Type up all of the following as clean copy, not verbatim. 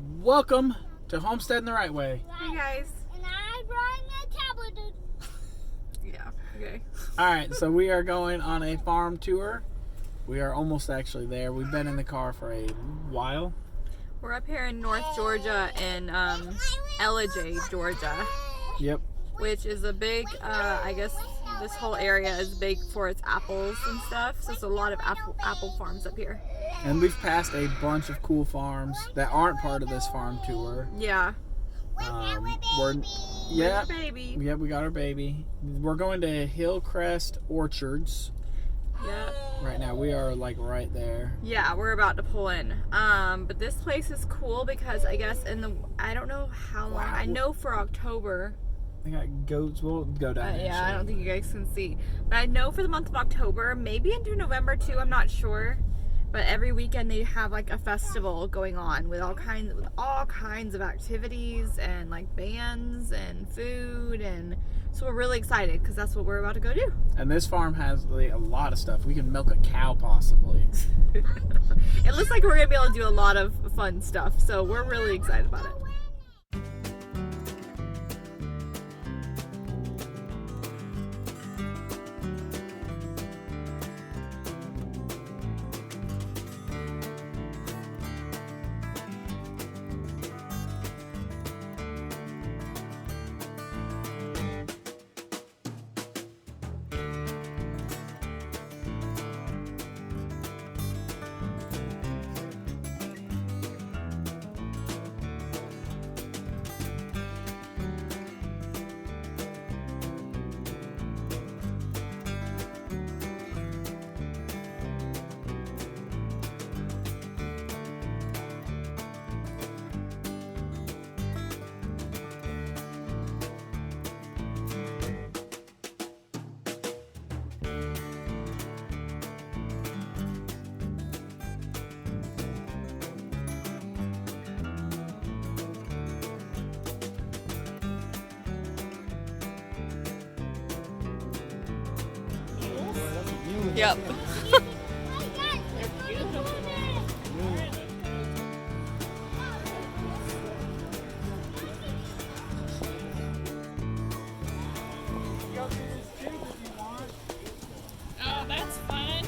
Welcome to Homesteading the Right Way. Hey guys. And I brought a tablet. Yeah, okay. Alright, so we are going on a farm tour. We are almost actually there. We've been in the car for a while. We're up here in North Georgia in Ellijay, Georgia. Yep. Which is a big, I guess this whole area is big for its apples and stuff. So there's a lot of apple farms up here. And we've passed a bunch of cool farms that aren't part of this farm tour. Yeah. Yeah, Baby. yeah, we got our baby. We're going to Hillcrest Orchards. Yeah. Right now, we are like right there. Yeah, we're about to pull in. But this place is cool because I guess I don't know how long. Wow. I know for October. They got goats. We'll go down there. Yeah, I don't think you guys can see. But I know for the month of October, maybe into November too, I'm not sure. But every weekend they have like a festival going on with all kinds of activities and like bands and food, and so we're really excited because that's what we're about to go do. And this farm has like, a lot of stuff. We can milk a cow possibly. It looks like we're gonna be able to do a lot of fun stuff, so we're really excited about it. Yep. Oh, that's fun.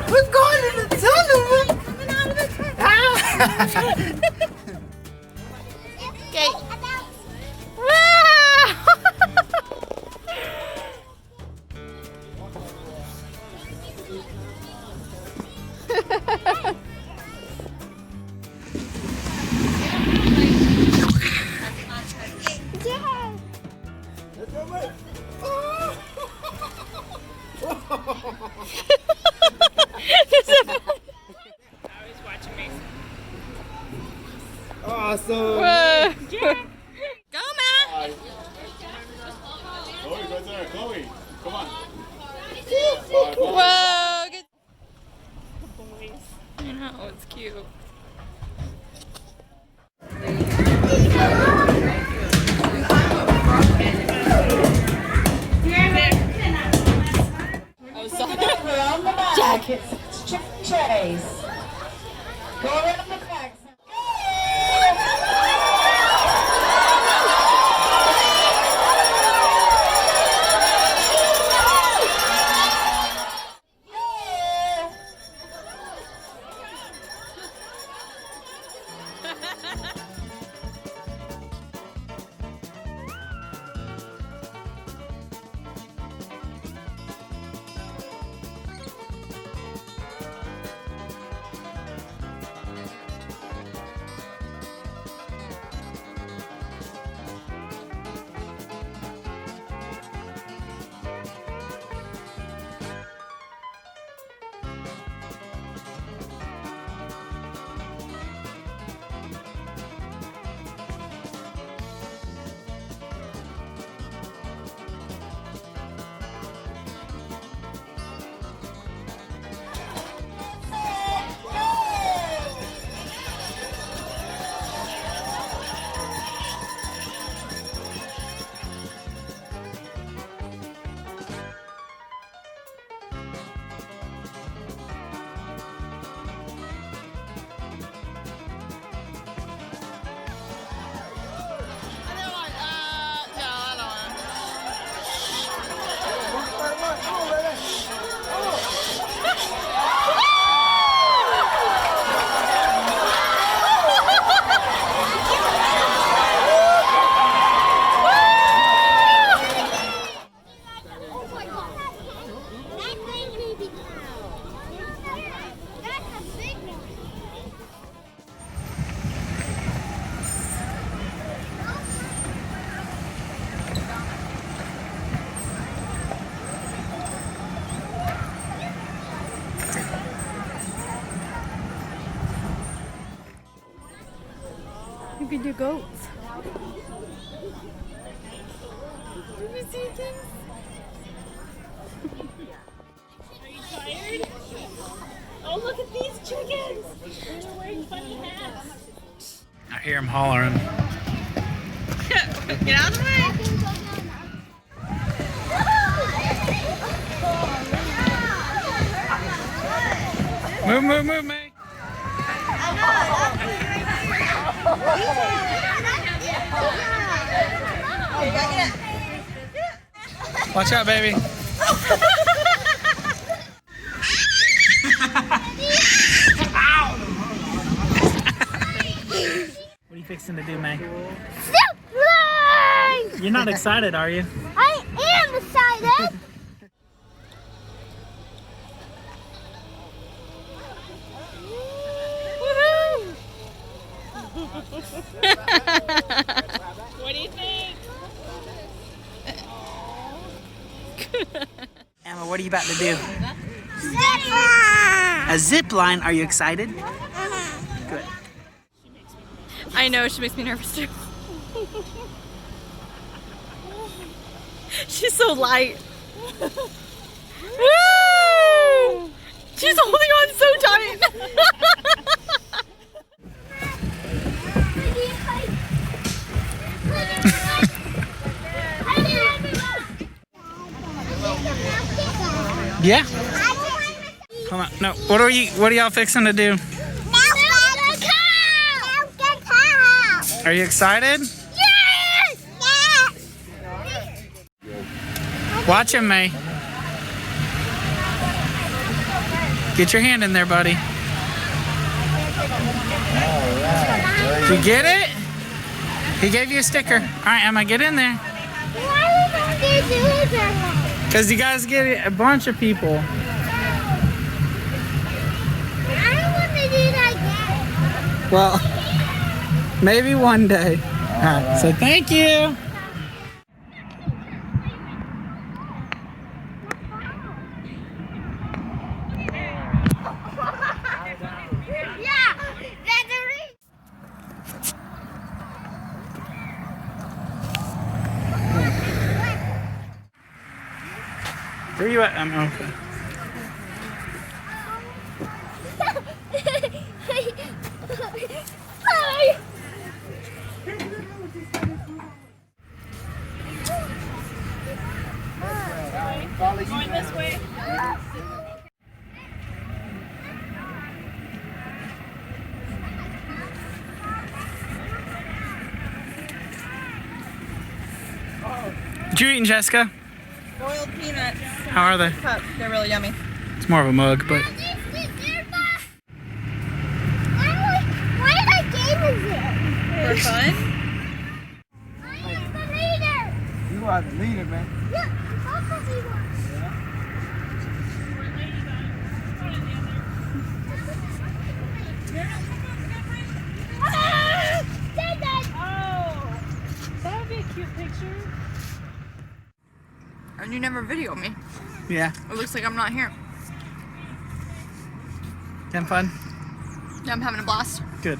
We're going in the tunnel. Okay. I was watching Mason. Awesome. Go, man. Chloe, right there. Chloe, come on. Whoa. Good. Boys. I know, it's cute. Oh, sorry. Around the back, it's chicken trays. Go around the back. You can do goats. Did you see things? Are you tired? Oh, look at these chickens! They're wearing funny hats. I hear him hollering. Get out of the way! Move, move, move, May. Watch out, baby. What are you fixing to do, May? Zipline! You're not excited, are you? I am excited! What do you think? Emma, what are you about to do? Zipline! A zip line. Are you excited? Good. I know, she makes me nervous too. She's so light. Woo! She's holding on so tight. Yeah. Come on. No. What are y'all fixing to do? Are you excited? Yes! Watch him, May. Get your hand in there, buddy. Did you get it? He gave you a sticker. All right, Emma, get in there. Why don't you do that? Because you guys get a bunch of people. I don't want to do that again. Well, maybe one day. All right, so thank you. Yeah, that's a Where you at? I'm okay. Hi. Going this way. What you eating, Jessica? Boiled peanuts. How are they? Cup. They're really yummy. It's more of a mug, but Why did I game is it? For fun? I am the leader. You are the leader, man. Yeah, I'll be one. Ah! Dad, Dad. Oh, that would be a cute picture. And you never video me. yeah. It looks like I'm not here. Having fun? Yeah, I'm having a blast. Good.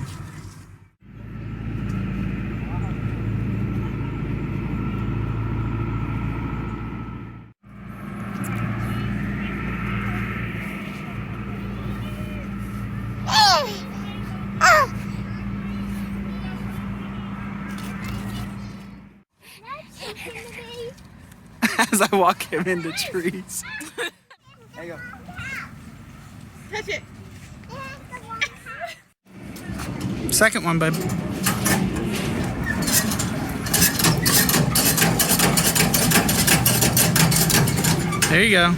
As I walk him into trees. There you go. Touch it. Second one, bud. There you go.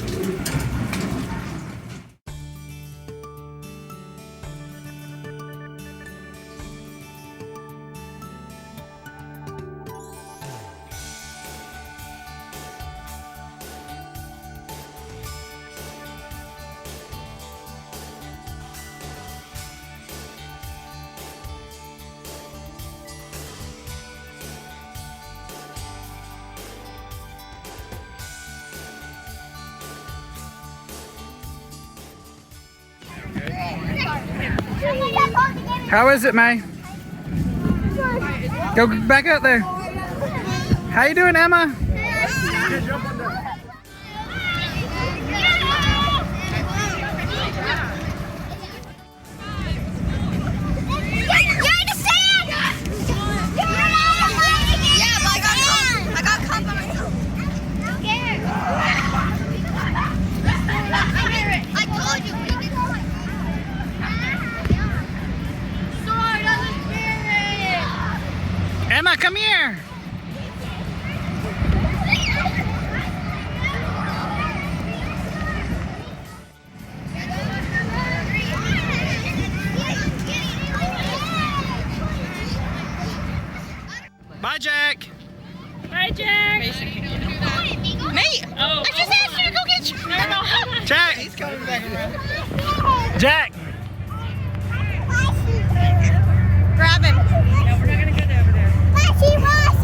How is it, May? Good. Go back up there. How you doing, Emma? Emma, come here. Bye, Jack. Bye, Jack. Nate! Oh, I just asked you to go get you. no. Jack. He's coming back around. Jack. Grab him. No, we're not gonna go over there.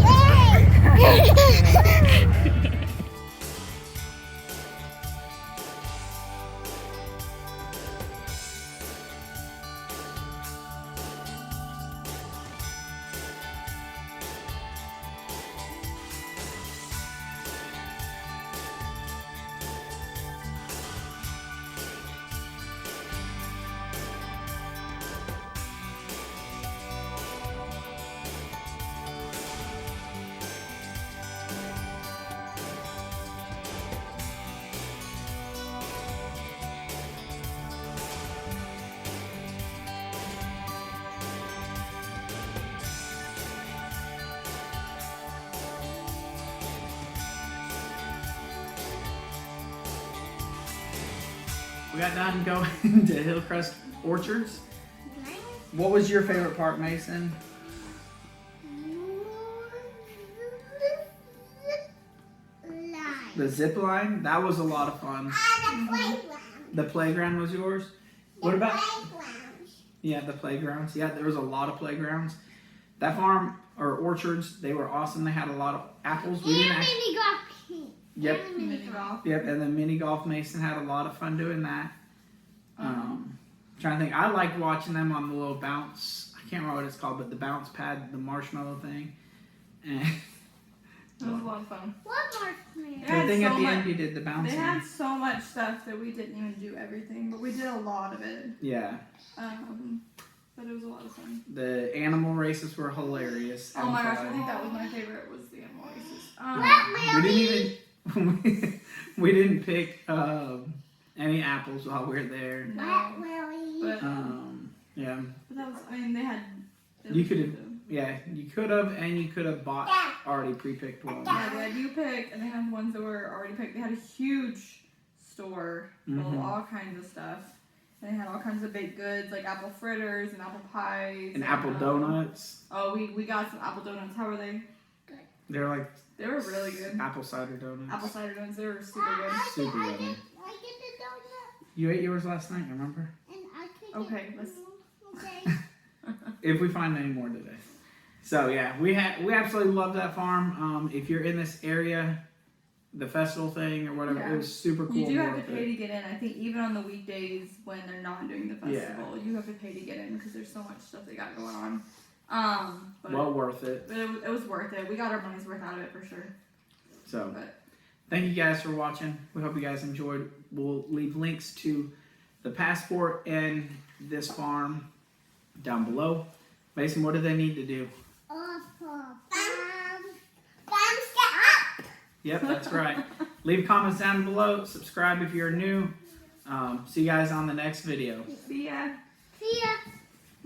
We got done going to Hillcrest Orchards. What was your favorite part, Mason? The zip line? That was a lot of fun. The playground was yours? What about? Yeah, the playgrounds. Yeah, there was a lot of playgrounds. That farm or orchards, they were awesome. They had a lot of apples. We didn't actually. Yep. Yep, and the mini golf. Mason had a lot of fun doing that. Trying to think, I liked watching them on the little bounce. I can't remember what it's called, but the bounce pad, the marshmallow thing. And It was a lot of fun. the thing at the end, you did the They bouncing. had so much stuff that we didn't even do everything, but we did a lot of it. Yeah, But it was a lot of fun. the animal races were hilarious. Oh my gosh, I And think that was my favorite. Was the animal races. we didn't even we didn't pick any apples while we were there. No, but Yeah, but that was. I mean, they had. You could've- yeah, you could have, and you could have bought already pre-picked ones. Yeah, they had you pick, and they had ones that were already picked. They had a huge store full of all kinds of stuff. And they had all kinds of baked goods, like apple fritters and apple pies. And apple donuts. Oh, we got some apple donuts. How were they? They're like They were really good. apple cider donuts. Apple cider donuts, they were super good. Super yummy. You ate yours last night, remember? Okay, let's. If we find any more today. So yeah, we absolutely love that farm. If you're in this area, the festival thing or whatever, Yeah. it was super cool. You do and have to worth pay it. to get in. I think even on the weekdays when they're not doing the festival, you have to pay to get in because there's so much stuff they got going on. But Well worth it. it was worth it. We got our money's worth out of it for sure. So But thank you guys for watching. We hope you guys enjoyed. We'll leave links to the passport and this farm down below. Mason, what do they need to do? Yep, that's right. Leave comments down below. Subscribe if you're new. See you guys on the next video. see ya. See ya.